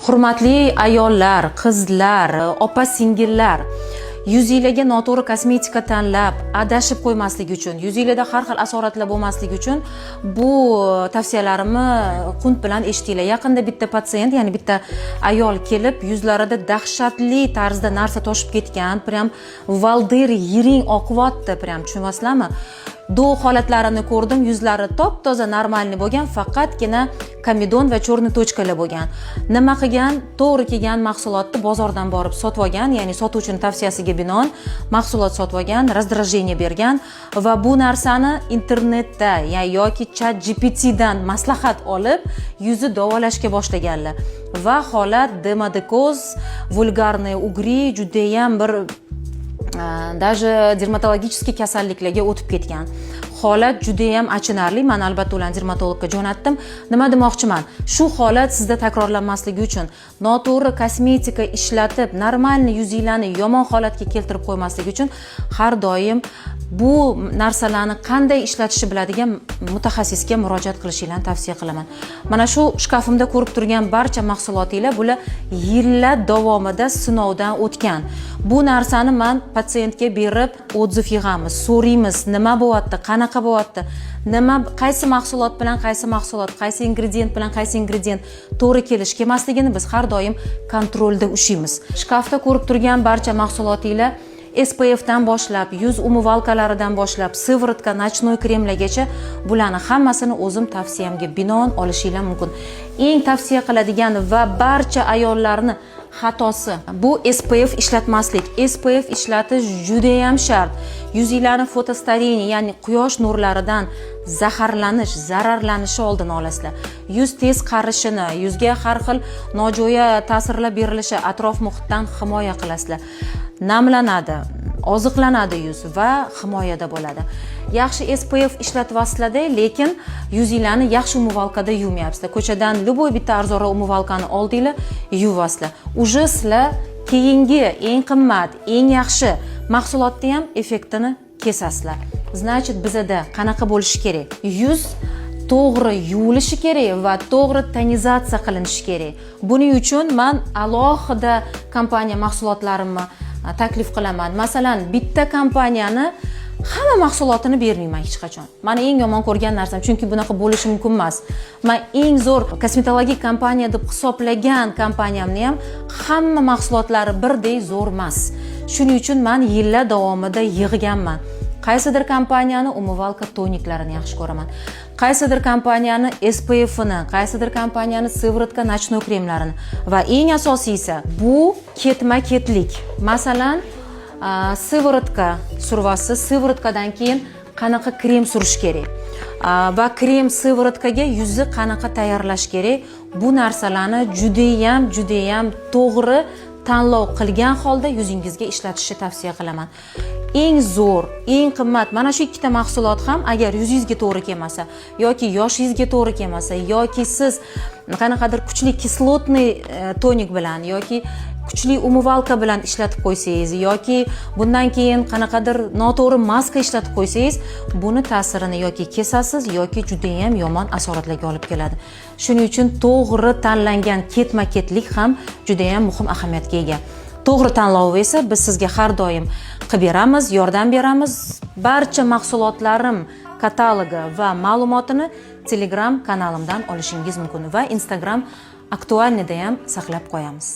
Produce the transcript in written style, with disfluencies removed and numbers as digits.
Hurmatli ayollar, qizlar, opa-singillar, yuzingizga noto'g'ri kosmetika tanlab, adashib qo'ymaslik uchun, yuzingizda har xil asoratlar bo'lmasligi uchun bu tavsiyalarimni qunt bilan eshitinglar. Yaqinda bitta patsient, ya'ni bitta ayol kelib, yuzlarida dahshatli tarzda narsa toshib ketgan, prям valdir yiring oqyapti, prям tushunyapsizlarmi? Do holatlarini ko'rdim, yuzlari top-toza normalniy bo'lgan, faqatgina komedon va cho'rni tochkalar bo'lgan. Nima qilgan? To'g'ri kelgan mahsulotni bozordan borib sotib olgan, ya'ni sotuvchining tavsiyasiga binoan mahsulot sotib olgan, razdражение bergan va bu narsani internetda yoki ChatGPT dan maslahat olib, yuzi davolashga boshlaganlar. Va holat demodekoz, vulgarniy ugri juda ham bir даже dermatologический kasalliklarga o'tib ketgan. Holat juda ham achinarli. Men albatta ularni dermatologga jo'natdim. Nima demoqchiman? Shu holat sizda takrorlanmasligi uchun noto'g'ri kosmetika ishlatib, normalniy yuzinglarni yomon holatga keltirib qo'ymasligi uchun har doim bu narsalarni qanday ishlatishni biladigan mutaxassisga murojaat qilishinglarni tavsiya qilaman. Mana shu shkafimda ko'rib turgan barcha mahsulotlar bular yillar davomida sinovdan o'tgan. Bu narsani men patsientga berib, otziv yig'amiz, so'raymiz, nima bo'lyapti, qanaqa bo'lyapti, nima qaysi mahsulot bilan qaysi mahsulot, qaysi ingredient bilan qaysi ingredient to'g'ri kelish kelmasligini biz har doim kontrolda ushlaymiz. Shkafda ko'rib turgan barcha mahsulotlar SPF dan boshlab, yuz umyvalkalaridan boshlab, sivorotka, nochnoy kremlargacha bularni hammasini o'zim tavsiyamga binoan olishinglar mumkin. Eng tavsiya qiladigan va barcha ayollarni xatosi bu SPF ishlatmaslik. SPF ishlatish juda ham shart. Yuzinglarni fotostariniy, ya'ni quyosh nurlaridan zaharlanish, zararlanishi oldini olasizlar. Yuz tez qarishini, yuzga har xil nojo'ya ta'sirlar berilishi, atrof muhitdan himoya qilasizlar. Namlanadi, oziqlanadi yuz va himoyada bo'ladi. Yaxshi SPF ishlatyapsizlar-da, lekin yuzinglarni yaxshi umyvalkada yuvmayapsizlar. Ko'chadan любой bitta arzonroq umyvalkani oldinglar, yuvasizlar. Uje sizlar keyingi eng qimmat, eng yaxshi mahsulotni ham effektini kesasizlar. Значит, bizda qanaqa bo'lishi kerak? Yuz to'g'ri yuvilishi kerak va to'g'ri tonizatsiya qilinishi kerak. Buning uchun men alohida kompaniya mahsulotlarimni taklif qilaman. Masalan, bitta kompaniyani hamma mahsulotini bermayman hech qachon. Meni eng yomon ko'rgan narsam, chunki bunaqa bo'lishi mumkin emas. Men eng zo'r kosmetologik kompaniya deb hisoblagan kompaniyamni ham hamma mahsulotlari birdek zo'r emas. Shuning uchun men yillar davomida yig'ganman. Qaysidir kompaniyani umyvalka toniklarini yaxshi ko'raman. Qaysidir kompaniyani SPF-ni, qaysidir kompaniyani sivorotka, nochnoy kremlarini va eng asosiysi bu ketma-ketlik. Masalan, sivorotka survasiz, sivorotkadan keyin qanaqa krem surish kerak va krem sivorotkaga yuzni qanaqa tayyorlash kerak, bu narsalarni juda ham to'g'ri tanlov qilgan holda yuzingizga ishlatishni tavsiya qilaman. Eng zo'r, eng qimmat mana shu ikkita mahsulot ham agar yuzingizga to'g'ri kelmasa yoki yoshingizga to'g'ri kelmasa yoki siz qanaqadir kuchli kislotniy tonik bilan yoki kuchli umyvalka bilan ishlatib qo'ysangiz yoki bundan keyin qanaqadir noto'g'ri maska ishlatib qo'ysangiz, buni ta'sirini yoki kesasiz yoki juda ham yomon asoratlarga olib keladi. Shuning uchun to'g'ri tanlangan ketma-ketlik ham juda ham muhim ahamiyatga ega. To'g'ri tanlov esa biz sizga har doim qilib beramiz, yordam beramiz. Barcha mahsulotlarim katalogi va ma'lumotini Telegram kanalimdan olishingiz mumkin va Instagram aktualnida ham saqlab qo'yamiz.